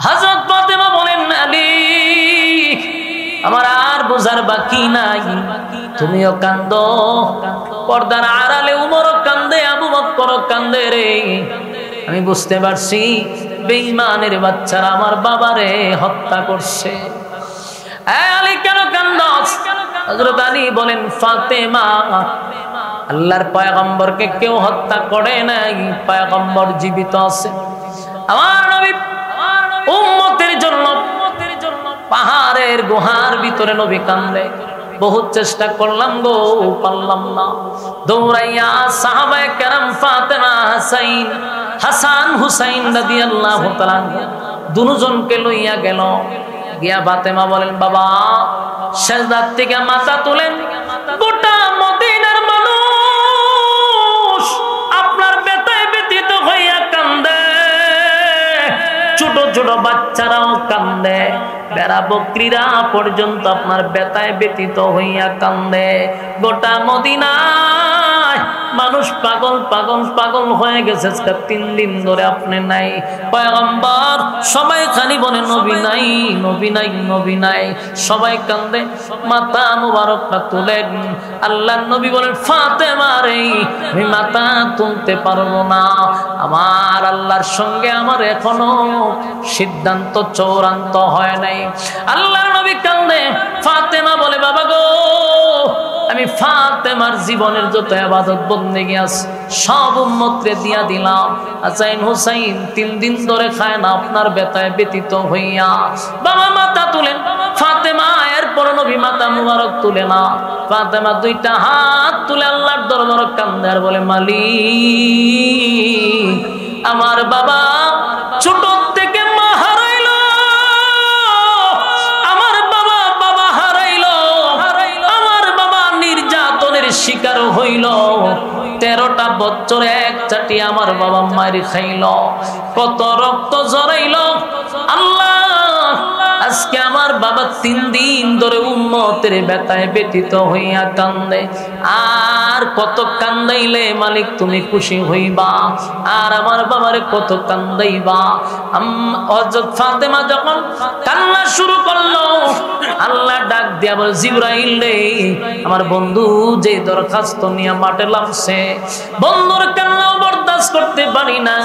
হযরত ফাতেমা বলেন, আলী আমার আর বোঝার বাকি নাই, তুমিও কান্দো। পর্দার আড়ালে উমরও কান্দে, আবু বকরও কান্দে রে। আমি বুঝতে পারছি বেঈমানের বাচ্চারা আমার বাবারে হত্যা করছে। আলী কেন কান্দস? হযরত আলী বলেন, ফাতেমা আল্লাহর পয়গম্বরকে কেউ হত্যা করে নাই, পয়গম্বর জীবিত আছে। আমার নবী উম্মতের জন্য পাহাড়ের গুহার ভিতরে নবী কান্দে। বহুত চেষ্টা করলাম গো, পারলাম না। দৌড়াইয়া সাহাবায়ে কেরাম ফাতেমা হাসান হুসাইন রাদিয়াল্লাহু তাআলা দুজনকে লইয়া গেল। গিয়া ফাতেমা বলেন, বাবা সিজদা থেকে মাথা তুলেন। গোটা মদিনার মানুষ আপনার ব্যথায় ব্যথিত হইয়া কান্দে, ছোট ছোট বাচ্চারাও কান্দে, বেড়া বকরিরা পর্যন্ত আপনার ব্যথায় ব্যথিত হইয়া কান্দে। গোটা মদিনায় মানুষ পাগল পাগল পাগল হয়ে গেছে। 3 দিন ধরে আপনি নাই পয়গম্বর, সবাই খালি বলে নবী নাই, নবী নাই, নবী নাই, সবাই কান্দে। মাথা মুবারকটা তুলেন। আল্লাহর নবী বলেন, ফাতেমা রে আমি মাথা তুলতে পারবো না, আমার আল্লাহর সঙ্গে আমার এখনো সিদ্ধান্ত চূড়ান্ত হয় নাই। আল্লাহর নবী কান্দে। ফাতেমা বলে, বাবা গো আমি ফাতেমার জীবনের যত ইবাদত বন্দেগী আছে সব উম্মতকে দিয়া দিলাম। হাসান হুসাইন 3 দিন ধরে খায় না আপনার ব্যথায় ব্যথিত হইয়া। বাবা মাথা তুলেন। ফাতেমা এরপর নবী মাথা মুবারক তুলে না। ফাতেমা 2টা হাত তুলে আল্লাহর দরবারে কান্দে আর বলে, মালিক আমার বাবা ছোট থেকে মা হারাইল, আমার বাবা বাবা হারাইল, আমার বাবা নির্যাতনের শিকার হইল। 13টা বছর এক চাটি আমার বাবা মারি খাইল, কত রক্ত ঝরাইল। আল্লাহ আজকে আমার বাবা 3 দিন ধরে উম্মতের ব্যথায় ব্যথিত হইয়া কান্দে। আর কত কান্দাইলে মালিক তুমি খুশি হইবা? আর আমার বাবারে কত কান্দাইবা? হযরত ফাতেমা যখন কান্না শুরু করলো, আল্লাহ ডাক দিয়া বলে, জিবরাইল রে আমার বন্ধু যে দরখাস্ত নিয়ে মাঠে লামছে, বন্ধুর কান্নাও বরদাস্ত করতে পারি না।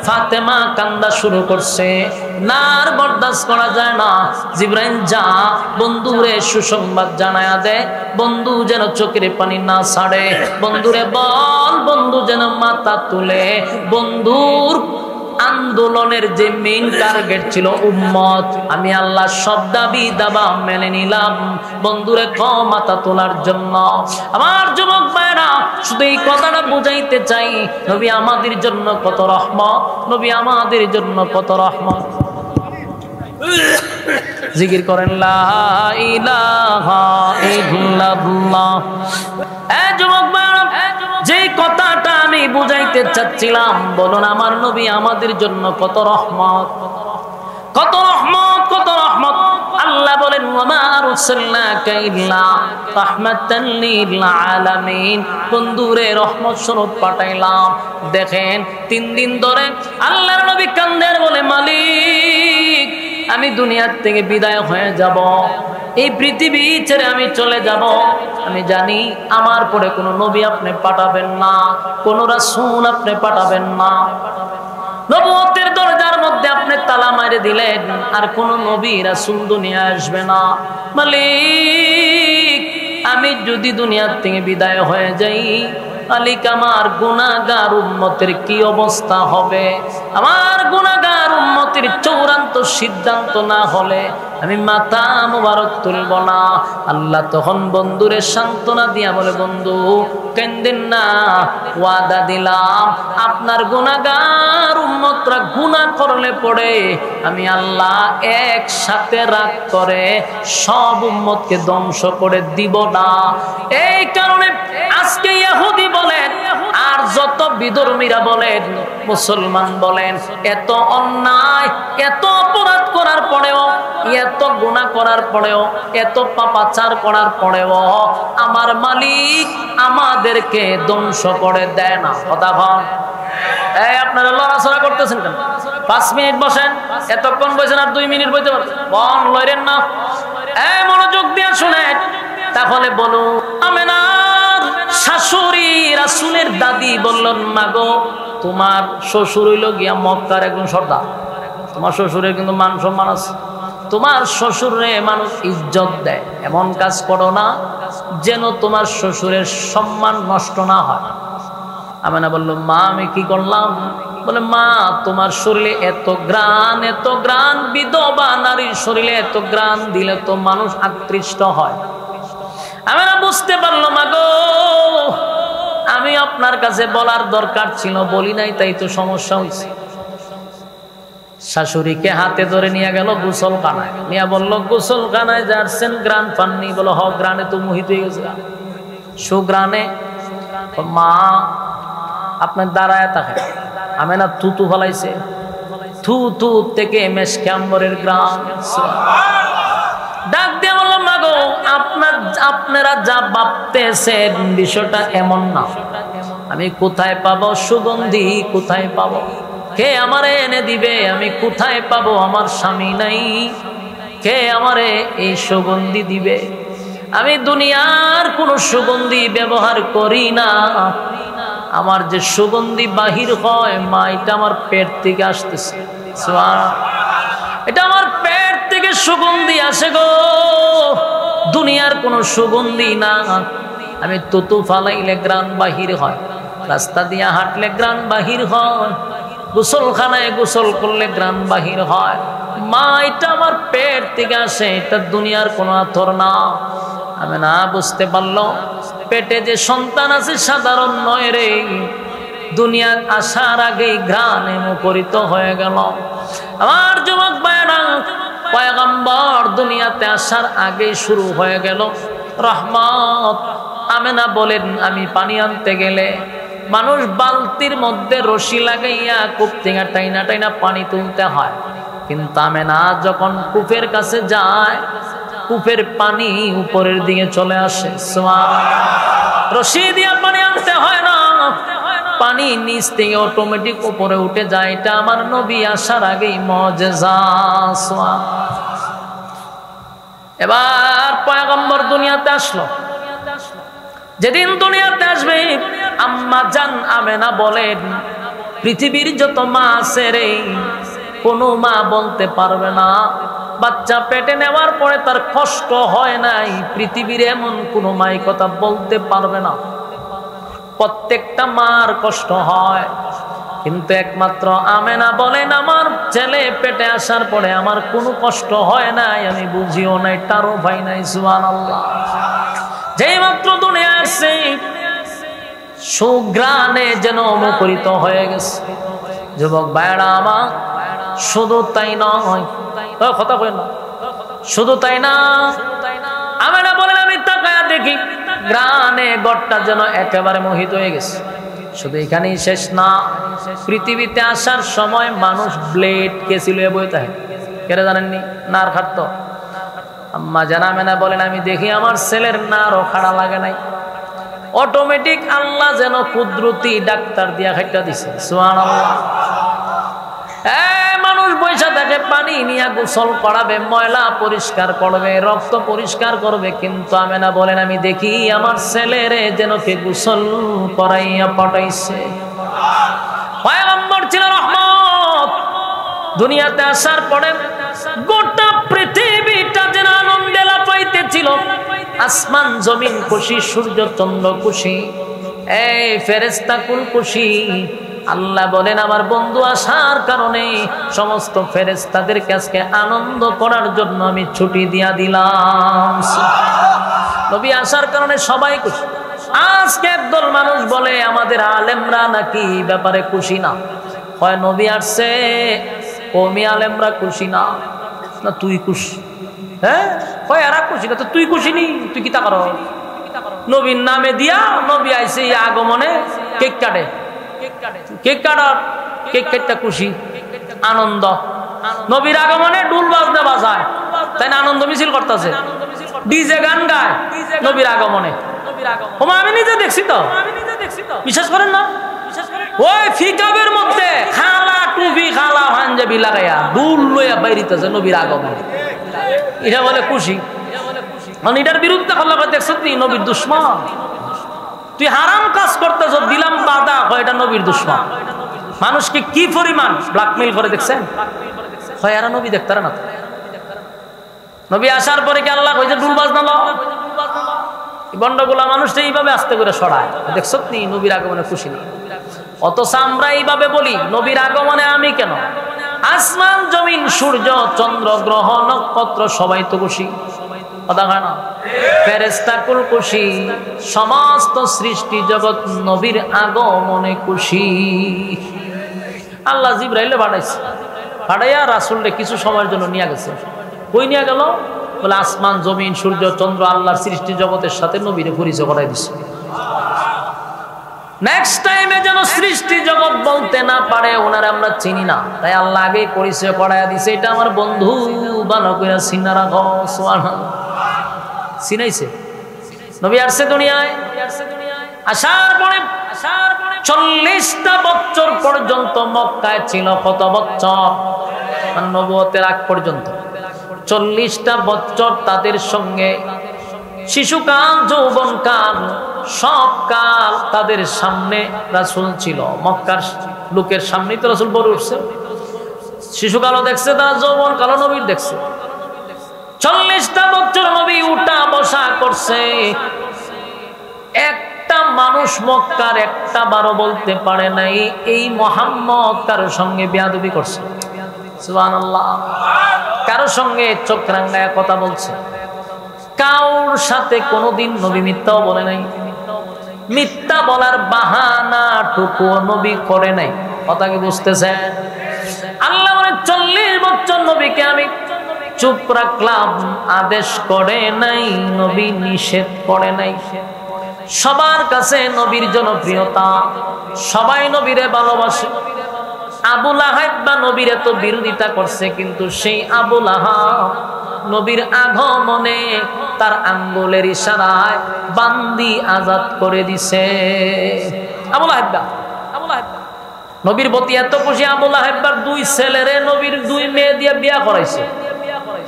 ফাতেমা কান্দা শুরু করছে, না আর বরদাস্ত করা যায় না। জিবরাইল যা বন্ধুরে সুসংবাদ জানায়া দে, বন্ধু যেন চোখের পানি না ছাড়ে। বন্ধুরে বল বন্ধু যেন মাথা তুলে। বন্ধুর আন্দোলনের যে মেইন টার্গেট ছিল উম্মত, আমি আল্লাহ সব দাবি দাবা মেনে নিলাম বন্ধুরে মাথা তোলার জন্য। আমার যুবক ভাইরা শুধু এই কথাটা বুঝাইতে চাই, নবী আমাদের জন্য কত রহমত, নবী আমাদের জন্য কত রহমত। জিকির করেন লা ইলাহা ইল্লাল্লাহ। যুবক ভাইরা যে কথাটা আমি বুঝাইতে চাচ্ছিলাম, বলুন আমার নবী আমাদের জন্য কত রহমত, কত রহমত, কত রহমত। আল্লাহ বলেন, ওয়ামা আরসালনাকা ইল্লা রাহমাতাল লিল আলামিন, বন্ধুরে রহমত স্বরূপ পাঠাইলাম। দেখেন 3 দিন ধরে আল্লাহর নবী কান্দের বলে, মালিক আমি দুনিয়ার থেকে বিদায় হয়ে যাব, এই পৃথিবী ছেড়ে আমি চলে যাব। আমি জানি আমার পরে কোনো নবী আপনি পাঠাবেন না, কোনো রাসূল আপনি পাঠাবেন না। নবুয়তের দরজার মধ্যে আপনি তালা মারে দিলেন, আর কোনো নবী রাসূল দুনিয়া আসবে না। মালিক আমি যদি দুনিয়ার থেকে বিদায় হয়ে যাই, মালিক আমার গুনাহগার উম্মতের কি অবস্থা হবে? আমার গুনাহগার উম্মতের চূড়ান্ত সিদ্ধান্ত না হলে আমি মাথা মুবারক তুলব না। আল্লাহ তখন বন্ধুরে সান্ত্বনা দিয়া বলে, বন্ধু কেন্দেন না, ওয়াদা দিলাম আপনার গুনাহগার উম্মতরা গুনাহ করলে পড়ে আমি আল্লাহ একসাথে রাগ করে সব উম্মতকে ধ্বংস করে দিব না। এই কারণে আজকে ইহুদি বলেন আর যত বিধর্মীরা বলেন, মুসলমান বলেন, এত অন্যায় এত অপরাধ করার পরেও, এত গুনাহ করার পরেও, এত পাপাচার করার পরেও আমার মালিক আমাদেরকে ধ্বংস করে দেয় না। কথা বল। এই আপনারা লড়াচড়া করতেছেন কেন? 5 মিনিট বসেন, এতক্ষণ বসেন আর 2 মিনিট বইতে পারবেন, বন লড়েন না। এই মনোযোগ দিয়ে শুনেন, তাহলে বলো আমেনার শাশুড়ি রাসূলের দাদি বললেন, মাগো তোমার শ্বশুর হইল গিয়া মক্কার একজন সর্দার, তোমার শ্বশুরের কিন্তু মান সম্মান আছে, তোমার শ্বশুরে মানুষ ইজ্জত দেয়, এমন কাজ করো না যেন তোমার শ্বশুরের সম্মান নষ্ট না হয়। আমেনা বলল, মা আমি কি করলাম? বলে, মা তোমার শরীরে এত গ্রান, বিধবা নারীর শরীরে এত গ্রান দিলে তো মানুষ আকৃষ্ট হয়। আমেনা বুঝতে পারলো, মা গো আমি আপনার কাছে বলার দরকার ছিল, বলি নাই, তাই তো সমস্যা হয়েছে। শাশুড়িকে হাতে ধরে নিয়ে গেল গোসলখানায়, নিয়ে বলল, গোসলখানায় যাচ্ছেন গ্রান পাননি? বলো, হ গ্রানে তো মোহিত হয়ে গেছে, সুগ্রানে। মা আপনার দাঁড়ায় থাকে, আমেনা থুতু ফলাইছে, থুতু থেকে মেশকাম্বরের গ্রাম। ডাক দিয়ে বলল, মা গো আপনারা যা ভাবতেছেন বিষয়টা এমন না, আমি কোথায় পাবো সুগন্ধি, কোথায় পাবো, কে আমারে এনে দিবে, আমি কোথায় পাবো, আমার স্বামী নাই, কে আমারে এই সুগন্ধি দিবে? আমি দুনিয়ার কোনো সুগন্ধি ব্যবহার করি না, আমার যে সুগন্ধি বাহির হয় মা, এটা আমার পেট থেকে আসতেছে, এটা আমার পেট থেকে সুগন্ধি আসে গো, দুনিয়ার কোনো সুগন্ধি না। আমি তুতু ফালাইলে গ্রান বাহির হয়, রাস্তা দিয়ে হাঁটলে গ্রান বাহির হয়, গোসলখানায় গোসল করলে গ্রান বাহির হয়, মা এটা আমার পেট থেকে আসে, এটা দুনিয়ার কোনো আথর না। আমি না বুঝতে পারলো পেটে যে সন্তান আছে সাধারণ নয় রে, দুনিয়ার আসার আগেই ঘ্রাণে মুখরিত হয়ে গেল। আমার যুবক ভাইরা, পয়গম্বর দুনিয়াতে আসার আগেই শুরু হয়ে গেল রহমত। আমেনা বলেন, আমি পানি আনতে গেলে মানুষ বালতির মধ্যে রশি লাগাইয়া কূপ থেকে টাইনা টাইনা পানি তুলতে হয়, কিন্তু আমেনা যখন কূপের কাছে যায়, কূপের পানি উপরের দিকে চলে আসে। রশি দিয়ে পানি আনতে হয় না, পানি নিচ থেকে অটোমেটিক উপরে উঠে যায়। এটা আমার নবী আসার আগেই মুজিজা। এবার পয়গম্বর দুনিয়াতে আসলো, যেদিন দুনিয়াতে আসবে আম্মা জান আমেনা বলেন, পৃথিবীর যত মা আছে রে, কোনো মা বলতে পারবে না বাচ্চা পেটে নেওয়ার পরে তার কষ্ট হয় নাই, পৃথিবীর এমন কোনো মাই কথা বলতে পারবে না। প্রত্যেকটা মার কষ্ট হয়, কিন্তু একমাত্র আমেনা বলেন, আমার ছেলে পেটে আসার পরে আমার কোনো কষ্ট হয় নাই, আমি বুঝিও নাই, তারও ভাই নাই। সুবহানাল্লাহ। যেই মাত্র দুনিয়া আসছে সুগ্রানে যেন মুখরিত হয়ে গেছে। যুবক ভাইরা আমার, শুধু তাই নয়, কথা কই না, শুধু তাই না, আমেনা বলেন আমি তাকায়া দেখি গ্রানে গড়টা যেন একেবারে মোহিত হয়ে গেছে। শুধু এখানেই শেষ না, পৃথিবীতে আসার সময় মানুষ ব্লেড কেসি লয়ে বইতে হয়, কেন জানেননি? নার খাটত। আম্মা জান আমেনা বলেন, আমি দেখি আমার ছেলের নারও খাড়া লাগে নাই, অটোমেটিক আল্লাহ যেন কুদরতি ডাক্তার দিয়া খাইটা দিছে। সুবহানাল্লাহ। মানুষ বৈশা থাকে, পানি নিয়ে গোসল করাবে, ময়লা পরিষ্কার করবে, রক্ত পরিষ্কার করবে, কিন্তু আমেনা বলেন আমি দেখি আমার ছেলেরে যেন কে গোসল করাইয়া পাঠাইছে। পয়গম্বর ছিল রহমত। দুনিয়াতে আসার পরে গোটা পৃথিবীটা যেন আনন্দে লাফাইতেছিল, আসমান জমিন খুশি, সূর্য চন্দ্র খুশি, এই ফেরেশতা কুল খুশি। আল্লাহ বলেন আমার বন্ধু আসার কারণে সমস্ত ফেরেশতাদেরকে আজকে আনন্দ করার জন্য আমি ছুটি দিয়া দিলাম। নবী আসার কারণে সবাই খুশি। আজকে একদল মানুষ বলে আমাদের আলেমরা নাকি ব্যাপারে খুশি না, হয় নবী আসছে কওমি আলেমরা খুশি না, না তুই খুশি? হ্যাঁ, হয় এরা খুশি না, তো তুই খুশি নি? তুই কি তা করো? নবীর নামে দিয়া নবী আইছে আগমনে কেক কাটে, কেক কাটার, কেক কাটতে খুশি, আনন্দ। নবীর আগমনে ডুল বাজনা বাজায়, তাই না? আনন্দ মিছিল করতেছে, ডিজে গান গায় নবীর আগমনে। আমি নিজে দেখছি তো, বিশ্বাস করেন না? ওই ফিকাবের মধ্যে খালা টুপি খালা পাঞ্জাবি লাগাইয়া দুল লইয়া বাইরিতেছে নবীর আগমন, এটা বলে খুশি। মানে এটার বিরুদ্ধে আল্লাহ দেখছ তুই নবীর দুশ্মন, তুই হারাম কাজ করতেছ, দিলাম বাধা, হয় এটা নবীর দুশ্মন। মানুষকে কি পরিমাণ ব্ল্যাকমেইল করে দেখছেন, হয় এরা নবী দেখতারা না। নবী আসার পরে কি আল্লাহ কইছে ডুল বাজনা লাও, বন্ডগুলা মানুষটা এইভাবে আস্তে করে সরায়, দেখছ নি নবীর আগমনে খুশি না। অথচ আমরা এইভাবে বলি নবীর আগমনে আমি কেন, আসমান জমিন সূর্য চন্দ্র গ্রহ নক্ষত্র সবাই তো খুশি, কথা হয় না? ফেরেশতা কুল খুশি, সমস্ত সৃষ্টি জগৎ নবীর আগমনে খুশি। আল্লাহ জিবরাইলে পাঠাইছে, পাঠাইয়া রাসূলকে কিছু সময়ের জন্য নিয়ে গেছে। কই নিয়ে গেল বলে আসমান জমিন সূর্য চন্দ্র আল্লাহর সৃষ্টি জগতের সাথে নবীরে পরিচয় করাই দিছে। নেক্সট টাইমে যেন সৃষ্টি জগৎ বলতে না পারে ওনারা আমরা চিনি না, তাই আল্লাহ আগে পরিচয় করাইয়া দিছে, এটা আমার বন্ধু, ভালো করে চিনা রাখো। সুবহানাল্লাহ, চিনাইছে। নবী আসছে দুনিয়ায়, আসার পরে 40টা বছর পর্যন্ত মক্কায় ছিল। কত বছর? নবুয়তের আগ পর্যন্ত 40টা বছর তাদের সঙ্গে শিশুকাল যৌবনকাল সব কাল তাদের সামনে রাসূল ছিল। মক্কার লোকের সামনেই তো রাসূল বড় উঠছে, শিশুকালও দেখছে তারা, যৌবনকালও নবীর দেখছে। 40টা বছর নবী উঠা বসা করছে। একটা মানুষ মক্কার একটা বারো বলতে পারে নাই এই মুহাম্মদ কারোর সঙ্গে বেয়াদবি করছে। সুবহানাল্লাহ, কারোর সঙ্গে চোখ রাঙায় কথা বলছে, কারোর সাথে কোনোদিন নবী মিথ্যাও বলে নাই, মিথ্যা বলার বাহানা টুকু নবী করে নাই। কথা কি বুঝতেছেন? আল্লাহ বলেন 40 বছর নবীকে আমি চুপ রাখলাম, আদেশ করে নাই, নবী নিষেধ করে নাই। সবার কাছে নবীর জনপ্রিয়তা, সবাই নবীরে ভালোবাসে। আবু লাহাব বা নবীর তো বিরোধিতা করছে, কিন্তু সেই আবু লাহাব নবীর আগমনে তার আঙ্গুলের ইশারায় বান্দি আজাদ করে দিছে। আবু লাহাব নবীর প্রতি এত খুশি, আবু লাহাবের 2 ছেলেরে নবীর 2 মেয়ে দিয়ে বিয়া করাইছে।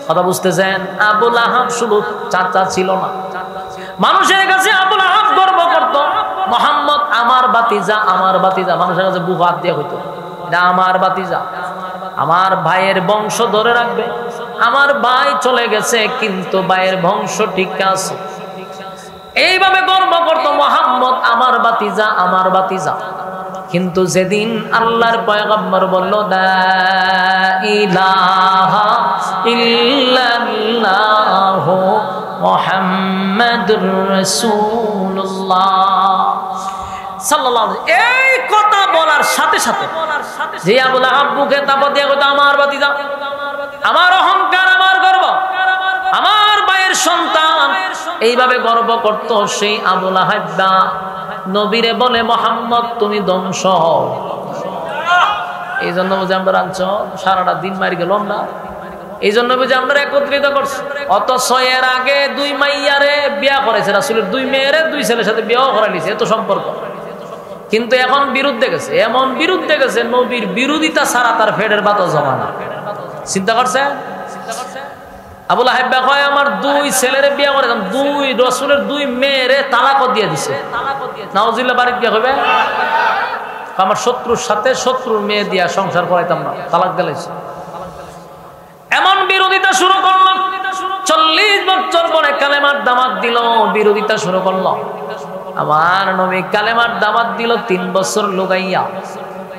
কথা বুঝতেছেন? আবু লাহাব শুধু চাচা ছিল না, মানুষের কাছে আবু লাহাব গর্ব করত, মুহাম্মদ আমার বাতিজা, আমার বাতিজা। মানুষের কাছে বুক হাত দিয়ে হইতো, এটা আমার বাতিজা, আমার ভাইয়ের বংশ ধরে রাখবে। আমার ভাই চলে গেছে কিন্তু ভাইয়ের বংশ ঠিক আছে, এইভাবে গর্ব করত মুহাম্মদ আমার বাতিজা, আমার বাতিজা। কিন্তু যেদিন আল্লাহর পয়গম্বর বলল লা ইলাহা ইল্লাল্লাহু মুহাম্মাদুর রাসূলুল্লাহ সাল্লাল্লাহু আলাইহি, এই কথা বলার সাথে সাথে যে আবু লাহাব বুকে তাপ দিয়ে কইতো আমার বাতিজা, আমার অহংকার, আমার গর্ব, আমার ভাইয়ের সন্তান, এইভাবে গর্ব করত সেই আবু লাহাব নবীরে বলে মুহাম্মদ তুমি ধ্বংস হও। এই জন্য বুঝে আমরা রাঞ্চ সারাটা দিন মারি গেল না, এই জন্য বুঝে আমরা একত্রিত করছি। অথচ এর আগে 2 মাইয়ারে বিয়া করেছে রাসূলের, 2 মেয়েরে 2 ছেলের সাথে বিয়াও করাই নিছে, এত সম্পর্ক। কিন্তু এখন বিরুদ্ধে গেছে, এমন বিরুদ্ধে গেছে নবীর বিরোধিতা ছাড়া তার ফেডের বাতাস জমা না। চিন্তা করছে? আবু লাহাব কয় আমার 2 ছেলেরে বিয়া করেছেন, 2 রাসূলের 2 মেয়েরে তালাকও দিয়ে দিছে। নাউজুবিল্লাহ, বাড়ি বিয়া হবে আমার শত্রুর সাথে শত্রুর মেয়ে দিয়া সংসার করাইতাম না, তালাক দিলাইছে। এমন বিরোধিতা শুরু করল। 40 বছর পরে কালেমার দাওয়াত দিল, বিরোধিতা শুরু করল। আমার নবী কালেমার দাওয়াত দিল 3 বছর লুকাইয়া,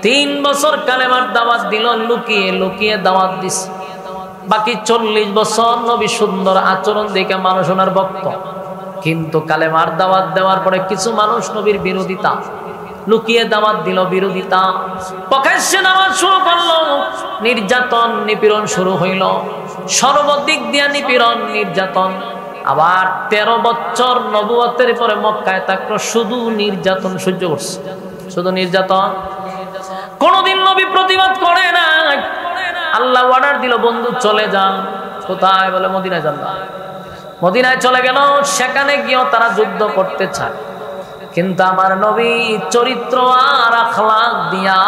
3 বছর কালেমার দাওয়াত দিল লুকিয়ে লুকিয়ে দাওয়াত দিছে। বাকি 40 বছর নবী সুন্দর আচরণ দেখে মানুষ ওনার ভক্ত। কিন্তু কালেমার দাওয়াত দেওয়ার পরে কিছু মানুষ নবীর বিরোধিতা, লুকিয়ে দাওয়াত দিল বিরোধিতা, প্রকাশ্যে দাওয়াত শুরু করলো, নির্যাতন নিপীড়ন শুরু হইল, সর্বদিক দিয়া নিপীড়ন নির্যাতন। আবার 13 বছর নবুয়তের পরে মক্কায় থাকলো, শুধু নির্যাতন সহ্য করছে, শুধু নির্যাতন। কোনদিন নবী প্রতিবাদ করে না। আল্লাহ অর্ডার দিল বন্ধু চলে যান। কোথায়? বলে মদিনায় যান। মদিনায় চলে গেল, সেখানে গিয়েও তারা যুদ্ধ করতে চায়। কিন্তু আমার নবী চরিত্র আর আখলাক দিয়া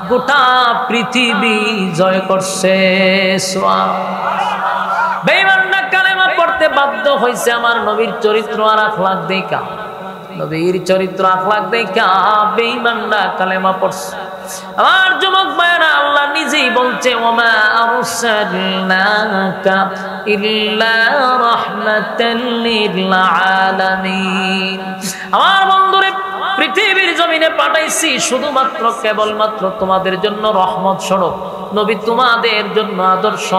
গোটা পৃথিবী জয় করছে। বেঈমানরা কালেমা পড়তে বাধ্য হয়েছে আমার নবীর চরিত্র আর আখলাক দেখা। নবীর চরিত্র আখলাক দেখা বেঈমানরা কালেমা পড়ছে। আমার যুবক ভাইরা, আল্লাহ নিজেই বলছে ওমা আরসালনাকা ইল্লা রাহমাতাল লিল আলামিন। আমার বন্ধুরে, পৃথিবীর জমিনে পাঠাইছি শুধুমাত্র কেবলমাত্র তোমাদের জন্য রহমত স্বরূপ। নবী তোমাদের জন্য আদর্শ।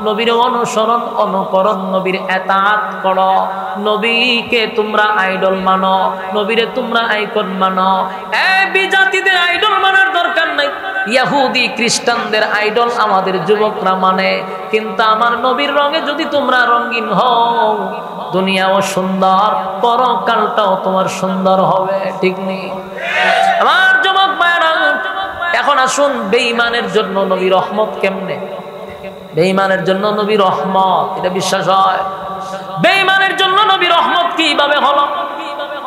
নবীর অনুসরণ অনুকরণ, নবীর এতাআত করো। নবীকে তোমরা আইডল মানো, নবীরে তোমরা আইকন মানো। এই বিজাতিদের আইডল মানার দরকার নাই। ইহুদি খ্রিস্টানদের আইডল আমাদের যুবকরা মানে, কিন্তু আমার নবীর রঙে যদি তোমরা রঙিন হও, দুনিয়াও সুন্দর, পরকালটাও তোমার সুন্দর হবে। ঠিক নেই আমার যুবক ভাইরা? এখন আসুন, বেঈমানের জন্য নবী রহমত কেমনে? বেঈমানের জন্য নবী রহমত, এটা বিশ্বাস হয়? বেঈমানের জন্য নবী রহমত কিভাবে হলো?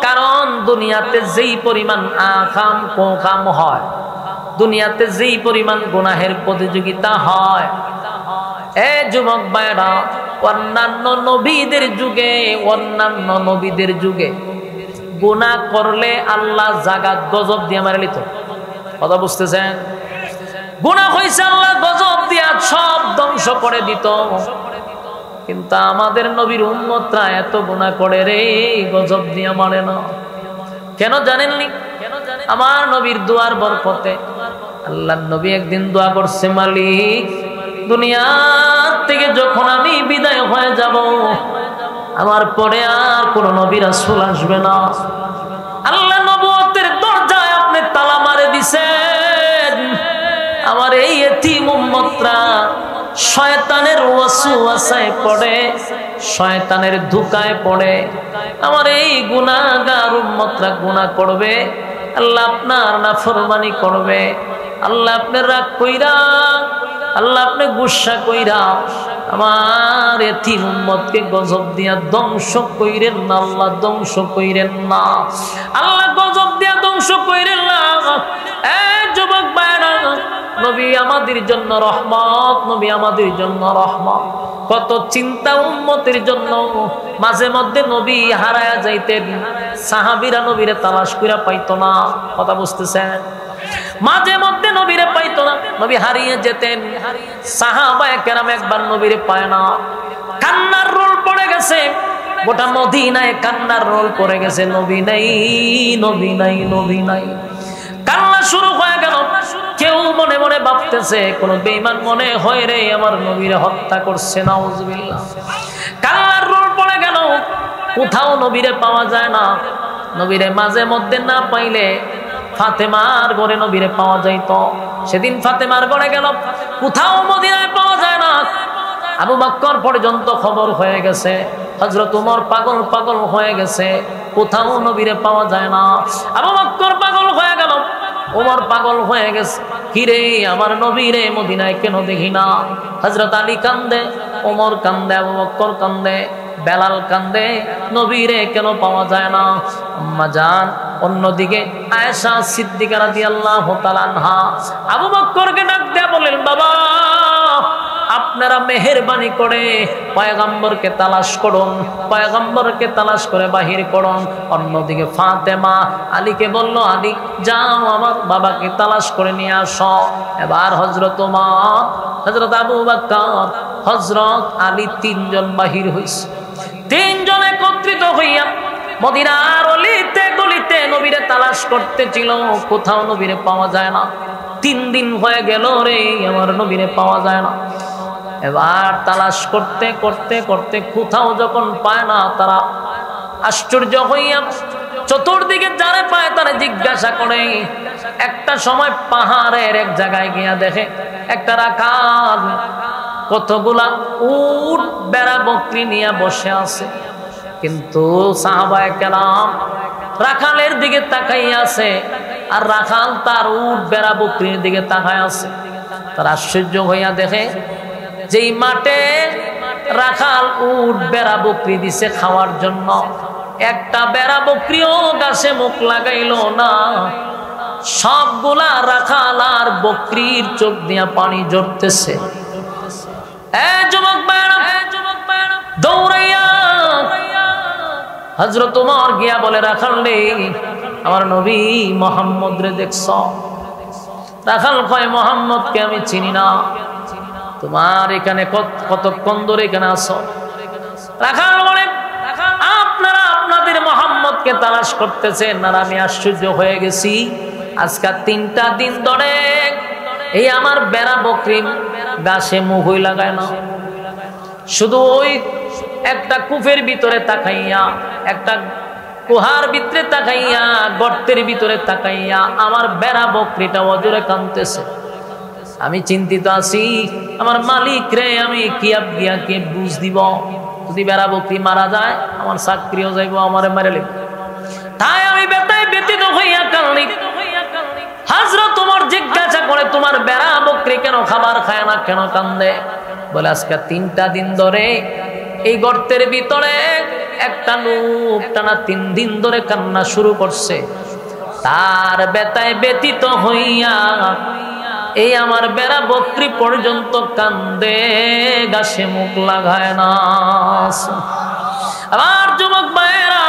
কারণ দুনিয়াতে যেই পরিমাণ আকাম কোকাম হয়, দুনিয়াতে যেই পরিমাণ গুনাহের প্রতিযোগিতা হয়, এ যুবক ভাইরা, অন্যান্য নবীদের যুগে গুনাহ করলে আল্লাহ জাগাত গজব দিয়ে মারে লিত। কথা বুঝতেছেন? গুনাহ হইছে আল্লাহ গজব দিয়া সব ধ্বংস করে দিত। কিন্তু আমাদের নবীর উম্মতরা এত গুনাহ করে রে, গজব দিয়া মারে না। কেন জানেননি? আমার নবীর দোয়ার বরকতে আল্লাহর নবী একদিন দোয়া করছে, মালিক, দুনিয়া থেকে যখন আমি বিদায় হয়ে যাব, আমার পরে আর কোন নবী রাসূল আসবে না। আল্লাহ নবুয়তের দরজায় আপনি তালা মারে দিছেন। আমার এই এতিম উম্মতরা শয়তানের ওয়াসওয়াসায় পড়ে, শয়তানের ধোঁকায় পড়ে। আমার এই গুনাহগার উম্মতরা গুনাহ করবে, আল্লাহ আপনার নাফরমানি করবে, আল্লাহ আপনার রাগ কইরা, আল্লাহ আপনি গুসা কইরা আমার এতিম উম্মতকে গজব দিয়া ধ্বংস কইরেন না। আল্লাহ ধ্বংস কইরেন না, আল্লাহ গজব দিয়া ধ্বংস কইরেন না। এই যুবক ভাইরা, নবী আমাদের জন্য রহমত, নবী আমাদের জন্য রহমত। কত চিন্তা উম্মতের জন্য। মাঝে মধ্যে নবী হারায়া যাইতেন, সাহাবীরা নবীরে তালাশ কইরা পাইতো না। কথা বুঝতেছেন? মাঝে মধ্যে নবীরে পাইতো না, নবী হারিয়ে যেতেন। সাহাবায়ে কেরাম একবার নবীরে পায় না, কান্নার রোল পড়ে গেছে। গোটা মদিনায় কান্নার রোল পড়ে গেছে, নবী নাই, নবী নাই, নবী নাই। কান্না শুরু হয়ে গেল। কেউ মনে মনে ভাবতেছে কোন বেঈমান মনে হয় রে আমার নবীরে হত্যা করছে, নাউজুবিল্লাহ। কান্নার রোল পড়ে গেল, কোথাও নবীরে পাওয়া যায় না। নবীরে মাঝে মধ্যে না পাইলে ফাতেমার ঘরে নবীরে পাওয়া যাইত। সেদিন ফাতেমার ঘরে গেল, কোথাও মদিনায় পাওয়া যায় না। আবু বকর পর্যন্ত খবর হয়ে গেছে, হযরত ওমর পাগল পাগল হয়ে গেছে, কোথাও নবীরে পাওয়া যায় না। আবু বকর পাগল হয়ে গেল, ওমর পাগল হয়ে গেছে, কিরে আমার নবীরে মদিনায় কেন দেখি না? হযরত আলী কান্দে, ওমর কান্দে, আবু বকর কান্দে, বেলাল কান্দে, নবীরে কেন পাওয়া যায় না? আম্মা জান, অন্যদিকে আয়েশা সিদ্দিকা রাদিয়াল্লাহু তাআলা আনহা আবু বকরকে ডাক দেয়া বলেন, বাবা আপনারা মেহেরবানি করে পয়গম্বরকে তালাশ করুন, পয়গম্বরকে তালাশ করে বাহির করুন। অন্যদিকে ফাতেমা আলীকে বলল, আলী যাও আমার বাবাকে তালাশ করে নিয়ে আসো। এবার হযরত ওমর, হযরত আবু বকর, হযরত আলী তিনজন বাহির হইছে। তিনজন একত্রিত হইয়া মদিনার অলিতে গলিতে নবীরে তালাশ করতেছিল, কোথাও নবীরে পাওয়া যায় না। 3 দিন হয়ে গেল রে, আমার নবীরে পাওয়া যায় না। এবার তালাশ করতে করতে করতে কোথাও যখন পায় না, তারা আশ্চর্য হইয়া চতুর্দিকে যারে পায় তারা জিজ্ঞাসা করে। একটা সময় পাহাড়ের এক জায়গায় গিয়া দেখে একটা রাখাল কতগুলা উট বেড়া বকরি নিয়ে বসে আছে। কিন্তু সাহাবায়ে কেরাম রাখালের দিকে তাকাইয়া আছে, আর রাখাল তার উট বেড়া বকরির দিকে তাকায় আছে। তার আশ্চর্য হইয়া দেখে যেই মাঠে রাখাল উট বেড়া বকরি দিছে খাওয়ার জন্য, একটা বেড়া বকরিও গাছে মুখ লাগাইল না। সবগুলা রাখাল আর বকরির চোখ দিয়া পানি ঝরতেছে। যুবক ভাইরা দৌড়াইয়া হযরত ওমর গিয়া বলে, রাখাল রে, আমার নবী মুহাম্মদ রে দেখছ? রাখাল কয়, মুহাম্মদকে আমি চিনি না। তোমার এখানে কতক্ষণ ধরে এখানে আসো? রাখাল বলে, আপনারা আপনাদের মুহাম্মদকে তালাশ করতেছেন আর আমি আশ্চর্য হয়ে গেছি। আজকে 3টা দিন ধরে এই আমার বেড়া বকরি গাছে মুখই লাগায় না, শুধু ওই একটা কূপের ভিতরে তাকাইয়া, একটা কুহার ভিতরে তাকাইয়া, গর্তের ভিতরে তাকাইয়া আমার বেড়া বকরিটা অজরে কাঁদতেছে। আমি চিন্তিত আছি, আমার মালিক রে আমি কি বুঝ দিব? যদি বেড়া বকরি মারা যায় আমার চাকরিও যাইব, আমারে মেরে লিব। তাই আমি ব্যতীত হইয়া কান্দি। হযরত ওমর জিজ্ঞাসা করে, তোমার বেড়া বকরি কেন খাবার খায় না, কেন কান্দে? বলে, আজকে 3টা দিন ধরে এই গর্তের ভিতরে একটা লোক টানা 3 দিন ধরে কান্না শুরু করছে। তার ব্যথায় ব্যতীত হইয়া এই আমার বেড়া বকরি পর্যন্ত কান্দে, গাছে মুখ লাগায় না। আবার যুবক ভাইরা,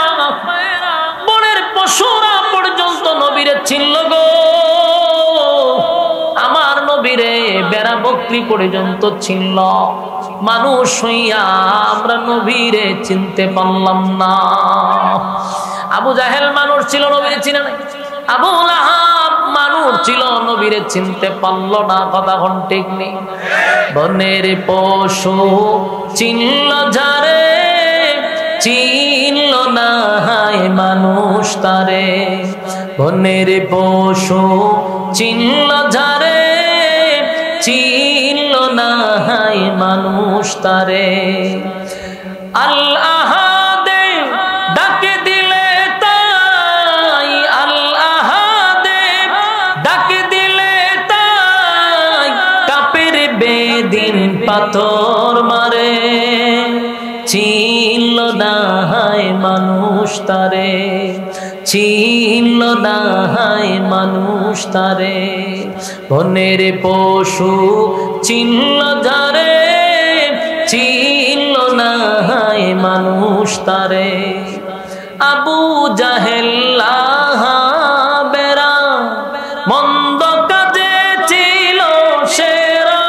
বনের পশুরা পর্যন্ত নবীরে চিনল গো। আমার নবীরে বেড়া বকরি পর্যন্ত চিনল। মানুষ হইয়া আমরা নবীরে চিনতে পারলাম না। আবু জাহেল মানুষ ছিল, নবীরে চিনে নাই। আবু লাহাব মানুষ ছিল, নবীরে চিনতে পারল না। কথা কোন ঠিক নেই? বনের পশু চিনল যারে, চিনল না হায় মানুষ তারে। বনের পশু চিনল যারে, চিনল না হায় মানুষ তারে। আল্লাহ ডাকে দিলে তাই, আল্লাহ ডাকে দিলে তাই, কাপের বেদিন পাথর মারে। চিনল না হায় মানুষ তারে, চিনল না হায় মানুষ তারে। বনের পশু চিনল যারে, চিনল না হায় মানুষ তারে। আবু জাহেল বেরা মন্দ কাজে ছিল সেরা।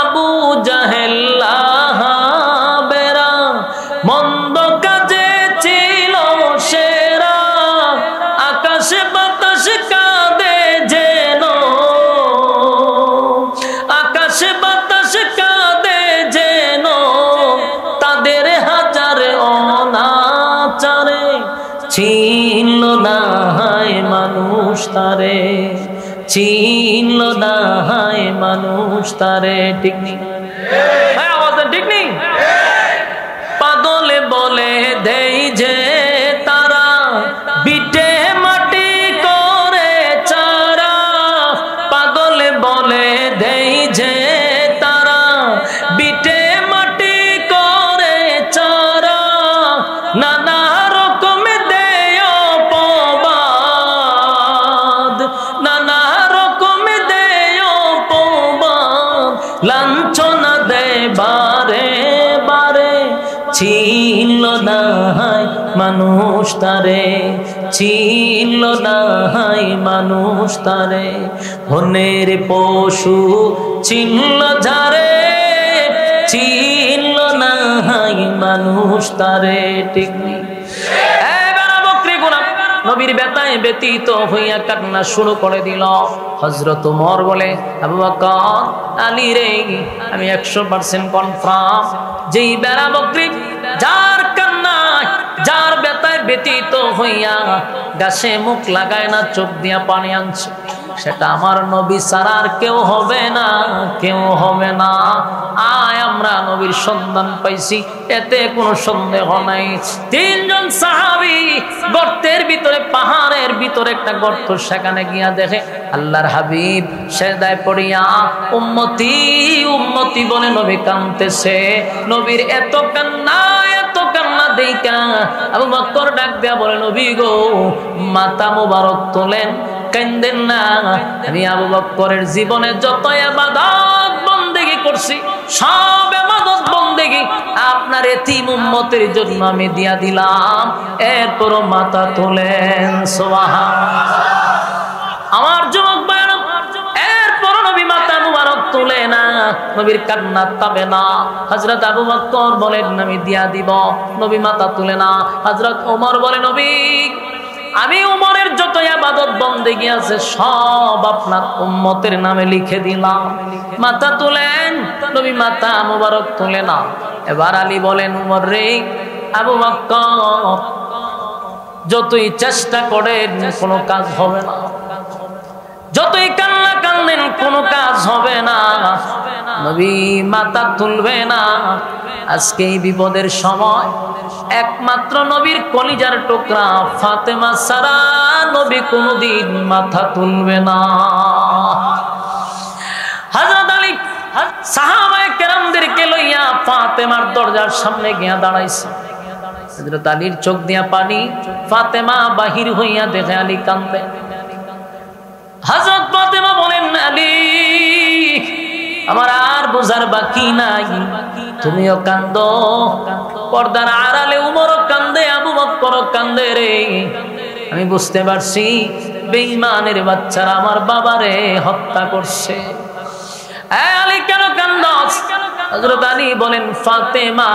আবু জাহেল বেরা মন্দ কাজে ছিল সেরা। আকাশ বাতাস কাঁদে যেন, আকাশ বাতাস কাঁদে যেন, তাদের হাজার অনাচারে। চিনল না হায় মানুষ তারে, চিনল না হায় মানুষ তারে। ঠিক নেই? আওয়াজ ঠিক নেই? পাগলে বলে দেই যে তারা, বিটে মাটি করে চারা। পাগলে বলে দেই যে তারা, বিটে মাটি করে চারা। নানা রকম দেয় অপবাদ, নানা রকম দেয় অপবাদ, লাঞ্ছনা দেয় বারে বারে। চিনল না হায় মানুষ তারে, চিনল না হায় মানুষ তারে। বনের পশু চিনল যারে, চিনল না হায় মানুষ তারে। ঠিক নেই? নবীর ব্যথায় ব্যতীত হইয়া কান্না শুরু করে দিল। হযরত ওমর বলে, আবু বকর, আলী রে, আমি 100% কনফার্ম যেই বেড়া বকরি যার কান্না, যার ব্যথায় ব্যতীত হইয়া গাছে মুখ লাগায় না, চোখ দিয়া পানি আনছে, সেটা আমার নবী ছাড়া আর কেউ হবে না, কেউ হবে না। আয় আমরা নবীর সন্ধান পাইছি, এতে কোনো সন্দেহ নাই। 3 জন সাহাবী গর্তের ভিতরে, পাহাড়ের ভিতরে একটা গর্ত, সেখানে গিয়া দেখে আল্লাহর হাবিব সেজদায় পড়িয়া উম্মতি উম্মতি বলে নবী কাঁদতেছে। নবীর এত কান্না, এত এত কান্না দেইকা আবু বকর ডাক দেয়া বলে, নবী গো, মাথা মোবারক তোলেন, কান্দেন না। আমি আবু বকরের জীবনে যত ইবাদত বন্দেগি করছি, সব ইবাদত বন্দেগি আপনার এতিম উম্মতের জন্য আমি দিয়া দিলাম। এরপরও মাথা তোলেন। সুবহানাল্লাহ। আমার যুবক ভাইরা, এরপরও নবী মাথা মুবারক তুলে না, নবীর কান্না থামে না। হযরত আবু বকর বলেন, আমি দিয়া দিব। নবী মাথা তুলে না। হযরত ওমর বলে, নবী, আমি ওমরের যত ইবাদত বন্দেগি আছে সব আপনার উম্মতের নামে লিখে দিলাম। মাথা তুলেন। নবী মাথা মুবারক তুলে না। এবার আলী বলেন, ওমর রে, আবু বকর যতই চেষ্টা করেন কোনো কাজ হবে না, যতই কান্না কান্দেন কোনো কাজ হবে না, নবী মাথা তুলবে না। আজকে এই বিপদের সময় একমাত্র নবীর কলিজার টুকরা ফাতেমা ছাড়া নবী কোনদিন মাথা তুলবে না। হযরত আলী সাহাবায়ে কেরামদেরকে লইয়া ফাতেমার দরজার সামনে গিয়া দাঁড়াইছে। হযরত আলীর চোখ দিয়া পানি। ফাতেমা বাহির হইয়া দেখে আলী কাঁদে। হযরত ফাতেমা বলেন, আলী, আমার আর বোঝার বাকি নাই, তুমিও কান্দো। পর্দার আড়ালে উমরও কান্দে, আবু বকরও কান্দে রে। আমি বুঝতে পারছি বেঈমানের বাচ্চারা আমার বাবারে হত্যা করছে। আলী কেন কান্দস? হযরত আলী বলেন, ফাতেমা,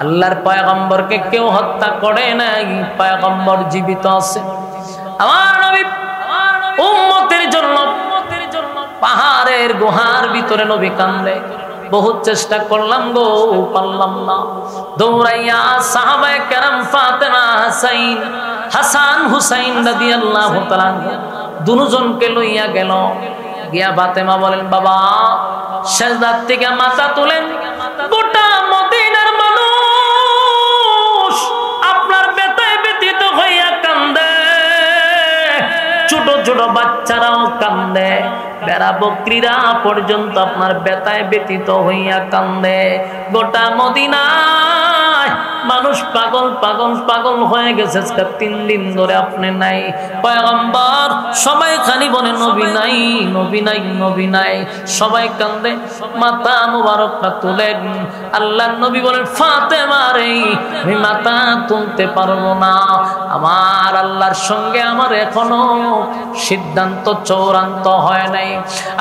আল্লাহর পয়গম্বরকে কেউ হত্যা করে নাই, পয়গম্বর জীবিত আছে। আমার নবী উম্মতের জন্য পাহাড়ের গুহার ভিতরে নবী কান্দে। বহুত চেষ্টা করলাম গো, পারলাম না। দৌড়াইয়া সাহাবায়ে কেরাম ফাতেমা, হাসান হুসাইন রাদিয়াল্লাহু তাআলা দুজনকে লইয়া গেল। গিয়া ফাতেমা বলেন, বাবা, সেজদার থেকে মাথা তুলেন। গোটা মদিনার মানুষ আপনার ব্যথায় ব্যথিত হইয়া কান্দে, ছোট ছোট বাচ্চারাও কান্দে, বেড়া বকরিরা পর্যন্ত আপনার ব্যথায় ব্যথিত হইয়া কান্দে। গোটা মদিনায় মানুষ পাগল পাগল পাগল হয়ে গেছে। 3 দিন ধরে আপনি নাই, পয়গম্বর। সবাই খালি বলে, নবী নাই, নবী নাই, নবী নাই। সবাই কান্দে। মাথা মুবারকটা তুলেন। আল্লাহর নবী বলেন, ফাতেমা রে, আমি মাথা তুলতে পারবো না। আমার আল্লাহর সঙ্গে আমার এখনো সিদ্ধান্ত চূড়ান্ত হয় নাই।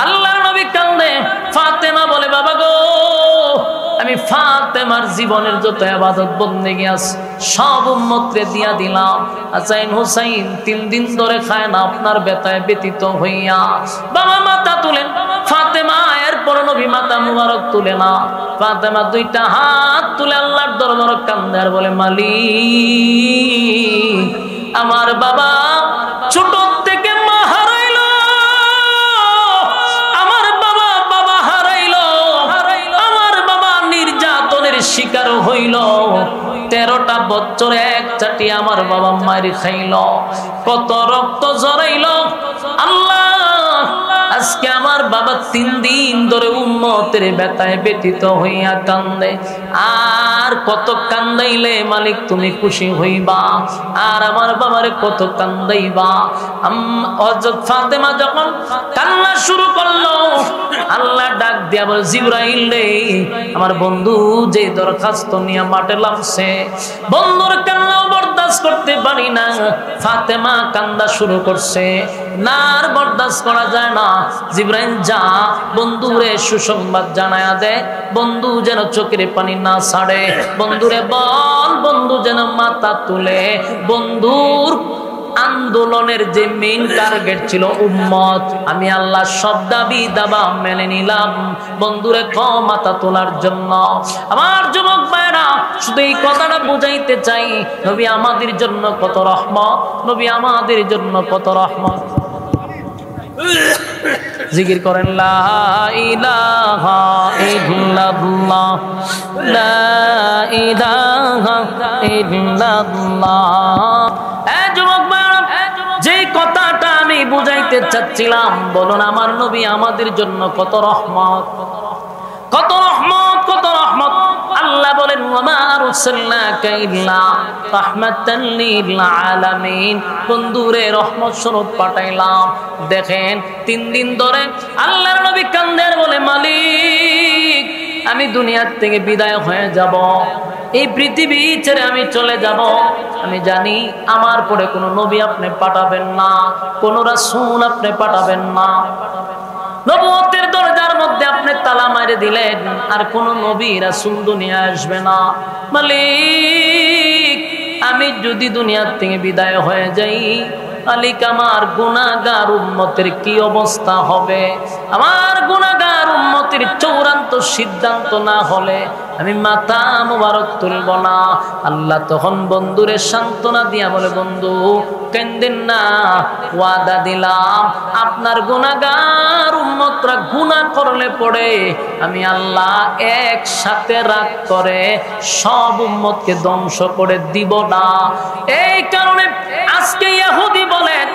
আল্লাহর নবী কান্দে। ফাতেমা বলে, বাবা গো, আমি ফাতেমার জীবনের যত ইবাদত বন্দেগি আছে সব উম্মতরে দিয়া দিলাম। হাসান হুসাইন 3 দিন ধরে খায় না আপনার ব্যথায় ব্যথিত হইয়া। বাবা মাথা তুলেন। ফাতেমা এরপর নবী মাথা মুবারক তুলে না। ফাতেমা 2টা হাত তুলে আল্লাহর দরবারে কান্দে আর বলে, মালিক, আমার বাবা ছোট থেকে মা হারাইলো, আমার বাবা বাবা হারাইলো, আমার বাবা নির্যাতনের শিকার হইল। 13টা বছর এক চাটি আমার বাবা মারি খাইল, কত রক্ত ঝরাইল। আল্লাহ, আজকে আমার বাবা 3 দিন ধরে উম্মতের ব্যথায় ব্যথিত হইয়া কান্দে। আর কত কান্দাইলে মালিক তুমি খুশি হইবা? আর আমার বাবারে কত কান্দাইবা? হযরত ফাতেমা যখন কান্না শুরু করলো, আল্লাহ ডাক দিয়া বলে, জিবরাইল রে, আমার বন্ধু যে দরখাস্ত নিয়ে মাঠে নামছে, বন্ধুর কান্নাও বরদাস্ত করতে পারি না। ফাতেমা কান্দা শুরু করছে, না আর বরদাস্ত করা যায় না। জিবরাইল যা, বন্ধুরে সুসংবাদ জানায়া দে, বন্ধু যেন চোখের পানি না ছাড়ে। বন্ধুরে বল, বন্ধু যেন মাথা তুলে। বন্ধুর আন্দোলনের যে মেইন টার্গেট ছিল উম্মত, আমি আল্লাহ সব দাবি দাবা মেনে নিলাম বন্ধুরে মাথা তোলার জন্য। আমার যুবক ভাইরা, শুধু এই কথাটা বুঝাইতে চাই, নবী আমাদের জন্য কত রহমত, নবী আমাদের জন্য কত রহমত। জিকির করেন, লা ইলাহা ইল্লাল্লাহ, লা ইলাহা ইল্লাল্লাহ। যুবক ভাইরা, যে কথাটা আমি বুঝাইতে চাচ্ছিলাম, বলুন আমার নবী আমাদের জন্য কত রহমত, কত রহমত, কত রহমত। আল্লাহ বলেন, ওয়া মা আরসালনাকা ইল্লা রাহমাতাল লিল আলামিন, বন্ধুরে রহমত স্বরূপ পাঠাইলাম। দেখেন 3 দিন ধরে আল্লাহর নবী কান্দের বলে, মালিক আমি দুনিয়ার থেকে বিদায় হয়ে যাব, এই পৃথিবী ছেড়ে আমি চলে যাব। আমি জানি আমার পরে কোনো নবী আপনি পাঠাবেন না, কোন রাসূল আপনি পাঠাবেন না। নবুয়তের দরজার মধ্যে আপনি তালা মারে দিলেন, আর কোন নবী রাসূল দুনিয়ায় আসবে না। মালিক আমি যদি দুনিয়ার থেকে বিদায় হয়ে যাই, মালিক আমার গুনাহগার উম্মতের কি অবস্থা হবে? আমার গুনাহগার উম্মতের চূড়ান্ত সিদ্ধান্ত না হলে আমি মাথা মুবারক তুলব না। আল্লাহ তখন বন্ধুরে সান্ত্বনা দিয়া বলে, বন্ধু কেন্দেন না, ওয়াদা দিলাম আপনার গুনাহগার উম্মতরা গুনাহ করলে পড়ে আমি আল্লাহ একসাথে রাগ করে সব উম্মতকে ধ্বংস করে দিব না। এই কারণে আজকে ইহুদি বলেন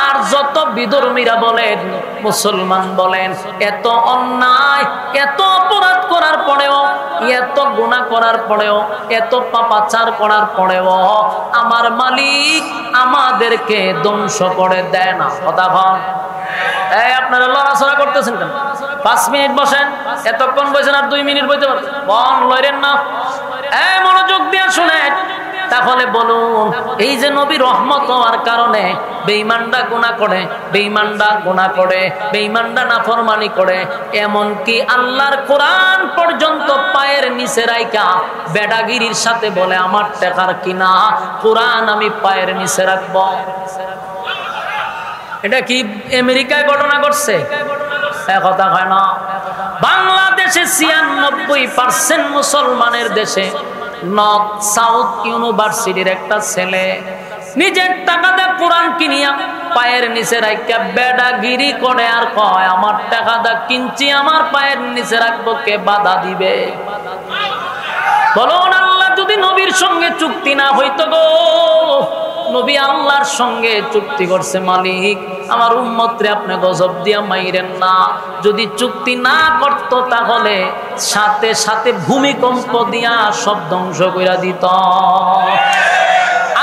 আর যত বিধর্মীরা বলেন, মুসলমান বলেন, এত অন্যায় এত অপরাধ করার পরেও, এত গুনাহ করার পরেও, এত পাপাচার করার পরেও আমার মালিক আমাদেরকে ধ্বংস করে দেয় না। কথা বল। এই আপনারা লড়াচড়া করতেছেন কেন? 5 মিনিট বসেন, এতক্ষণ বসেন আর 2 মিনিট বইতে পারবেন? বল লড়েন না, এই মনোযোগ দিয়ে শুনেন। তাহলে বলুন, এই যে নবী রহমত হওয়ার কারণে বেঈমানরা গুনাহ করে, বেঈমানরা গুনাহ করে, বেঈমানরা নাফরমানি করে, এমনকি আল্লাহর কোরআন পর্যন্ত পায়ের নিচে রাইখা বেডাগিরির সাথে বলে, আমার টাকার কিনা কোরআন আমি পায়ের নিচে রাখব। এটা কি আমেরিকায় ঘটনা ঘটছে? কথা হয় না। বাংলাদেশে 96% মুসলমানের দেশে নর্থ সাউথ ইউনিভার্সিটির একটা ছেলে নিজের টাকা দিয়ে কোরআন কিনিয়া পায়ের নিচে রাখা বেডাগিরি করে আর কয়, আমার টাকা দিয়ে কিনছি, আমার পায়ের নিচে রাখবো, কে বাধা দিবে? বলুন, আল্লাহ যদি নবীর সঙ্গে চুক্তি না হইতো গো, নবী আল্লাহর সঙ্গে চুক্তি করছে, মালিক আমার উম্মতরে আপনি গজব দিয়া মাইরেন না। যদি চুক্তি না করতো তাহলে সাথে সাথে ভূমিকম্প দিয়া সব ধ্বংস কইরা দিত।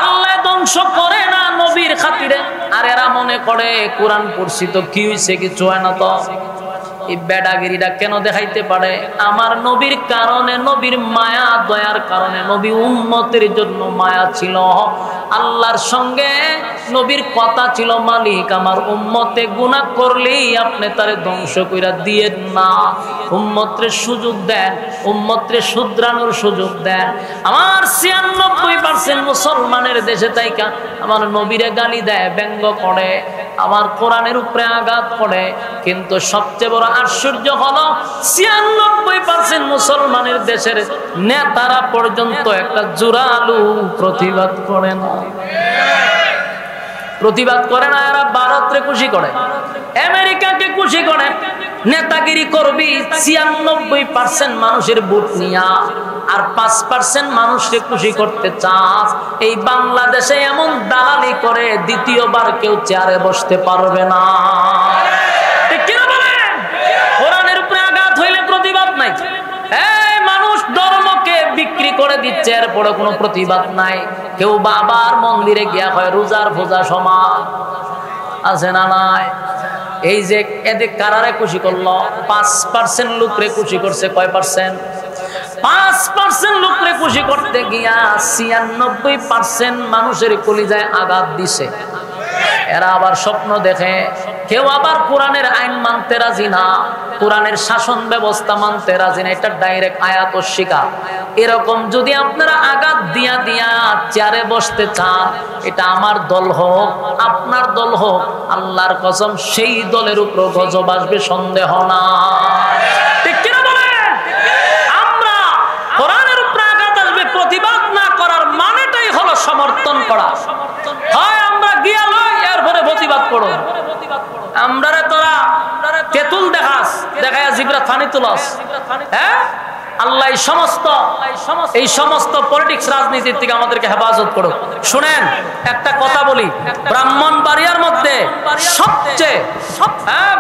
আল্লাহ ধ্বংস করে না নবীর খাতিরে। আর এরা মনে করে কোরআন পড়ছি তো কি হইছে, কিছু হয় না। তো এই বেডাগিরিটা কেন দেখাইতে পারে? আমার নবীর কারণে, নবীর মায়া দয়ার কারণে, নবী উম্মতের জন্য মায়া ছিল। আল্লাহর সঙ্গে নবীর কথা ছিল, মালিক আমার উম্মতে গুনাহ করলেই আপনি তারে ধ্বংস কইরা দিয়েন না, উম্মতরে সুযোগ দেন, উম্মতরে শুধরানোর সুযোগ দেন। আমার 96% মুসলমানের দেশে তাইকা আমার নবীরে গালি দেয়, ব্যঙ্গ করে, আমার কোরআনের উপরে আঘাত করে। কিন্তু সবচেয়ে বড় আশ্চর্য হলো 96% মুসলমানের দেশের নেতারা পর্যন্ত একটা জোরালো প্রতিবাদ করে না। প্রতিবাদ করে না, এরা ভারতকে খুশি করে, আমেরিকাকে খুশি করে, নেতাগিরি করবি 96% মানুষের ভোট নিয়া, আর 5% মানুষকে খুশি করতে চাস। এই বাংলাদেশে এমন দালালি করে দ্বিতীয়বার কেউ চেয়ারে বসতে পারবে না। কোরআনের উপরে আঘাত হইলে প্রতিবাদ নাই। এই মানুষ ধর্মকে বিক্রি করে দিচ্ছে, এরপরে কোনো প্রতিবাদ নাই। কেউ বাবার মন্দিরে গিয়া হয় রোজার ফোজা সমান আছে না নাই? এই যে এদের কারারে খুশি করলো, 5% লোকরে খুশি করছে। কয় পার্সেন্ট? 5% লোকরে খুশি করতে গিয়া 96% মানুষের কলিজায় আঘাত দিছে। এরা আবার স্বপ্ন দেখে, কেউ আবার কোরআনের আইন মানতে রাজি না, কোরআনের শাসন ব্যবস্থা মানতে রাজি না। এটা ডাইরেক্ট আয়াত শিকা। এরকম যদি আপনারা আঘাত দিয়া দিয়া চেয়ারে বসতে চান, এটা আমার দল হোক, আপনার দল হোক, আল্লাহর কসম সেই দলের উপর গজব আসবে, সন্দেহ না। ঠিক কিনা বলেন? আমরা কোরআনের উপর আঘাত আসবে, প্রতিবাদ না করার মানেটাই হলো সমর্থন করা। হয় আমরা গিয়া লই, এরপরে প্রতিবাদ করো। আমরা তোরা তেতুল দেখাস, দেখায় জিবরা ফানি তুলস। হ্যাঁ, আল্লাহ এই সমস্ত পলিটিক্স রাজনীতির থেকে আমাদেরকে হেফাজত করো। শুনেন, একটা কথা বলি, ব্রাহ্মণবাড়িয়ার মধ্যে সবচেয়ে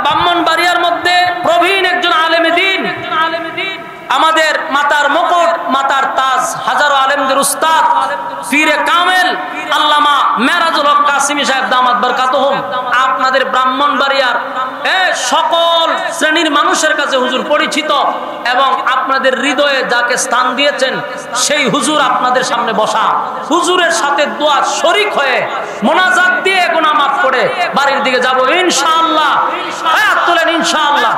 ব্রাহ্মণবাড়িয়ার মধ্যে প্রবীণ একজন আলেমে দ্বীন, আমাদের মাতার মুকুট মাতার তাজ, হাজারো আলেমদের উস্তাদ, পীরে কামেল আল্লামা মেরাজুল হক কাসিমি সাহেব দামাত বরকাতুহুম আপনাদের ব্রাহ্মণবাড়িয়ার সকল শ্রেণীর মানুষের কাছে হুজুর পরিচিত, এবং আপনাদের হৃদয়ে যাকে স্থান দিয়েছেন সেই হুজুর আপনাদের সামনে বসা, হুজুরের সাথে দোয়া শরীক হয়ে মোনাজাত দিয়ে গুনাহ মাফ করে বাড়ির দিকে যাব ইনশাআল্লাহ। হাত তোলেন ইনশাআল্লাহ।